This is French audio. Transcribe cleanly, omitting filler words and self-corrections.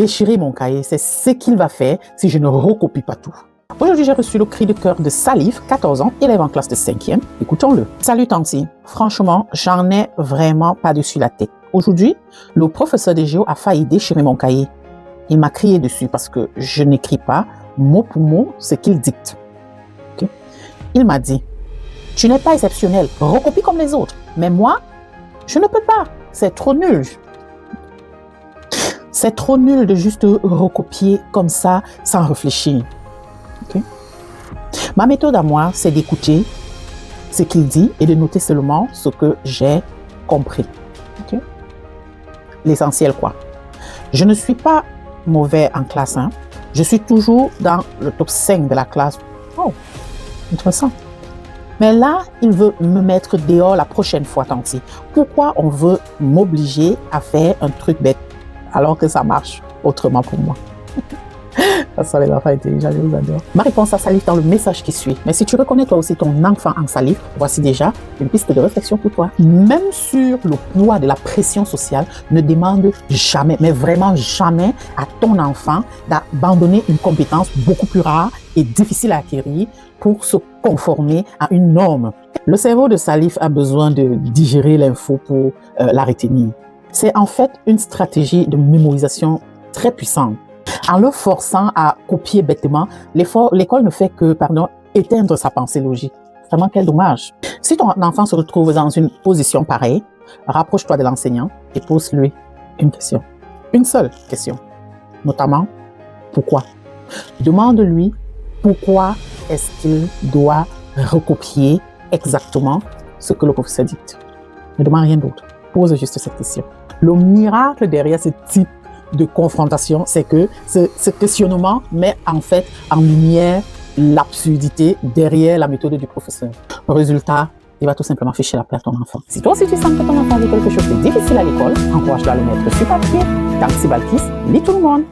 déchirer mon cahier. C'est ce qu'il va faire si je ne recopie pas tout. Aujourd'hui, j'ai reçu le cri de cœur de Salif, 14 ans, élève en classe de 5e. Écoutons-le. Salut Tanti, franchement, j'en ai vraiment pas dessus la tête. Aujourd'hui, le professeur de géo a failli déchirer mon cahier. Il m'a crié dessus parce que je n'écris pas mot pour mot ce qu'il dicte. Okay? Il m'a dit, tu n'es pas exceptionnel, recopie comme les autres. Mais moi, je ne peux pas, c'est trop nul. C'est trop nul de juste recopier comme ça sans réfléchir. Okay? Ma méthode à moi, c'est d'écouter ce qu'il dit et de noter seulement ce que j'ai compris. Okay? L'essentiel quoi. Je ne suis pas mauvais en classe. Hein? Je suis toujours dans le top 5 de la classe. Oh, intéressant. Mais là, il veut me mettre dehors la prochaine fois, Tanti. Pourquoi on veut m'obliger à faire un truc bête alors que ça marche autrement pour moi? Ça sont les enfants intelligents, je vous adore. Ma réponse à Salif dans le message qui suit. Mais si tu reconnais toi aussi ton enfant en Salif, voici déjà une piste de réflexion pour toi. Même sur le poids de la pression sociale, ne demande jamais, mais vraiment jamais à ton enfant d'abandonner une compétence beaucoup plus rare et difficile à acquérir pour se conformer à une norme. Le cerveau de Salif a besoin de digérer l'info pour la retenir. C'est en fait une stratégie de mémorisation très puissante. En le forçant à copier bêtement, l'école ne fait que, éteindre sa pensée logique. Vraiment, quel dommage. Si ton enfant se retrouve dans une position pareille, rapproche-toi de l'enseignant et pose-lui une question. Une seule question. Notamment, pourquoi? Demande-lui pourquoi est-ce qu'il doit recopier exactement ce que le professeur dicte. Ne demande rien d'autre. Pose juste cette question. Le miracle derrière ce type de confrontation, c'est que ce questionnement met en fait en lumière l'absurdité derrière la méthode du professeur. Le résultat, il va tout simplement ficher la paix à ton enfant. Si toi aussi tu sens que ton enfant a quelque chose de difficile à l'école, encourage-le à le mettre sur papier. Tanti Balkis, lis tout le monde.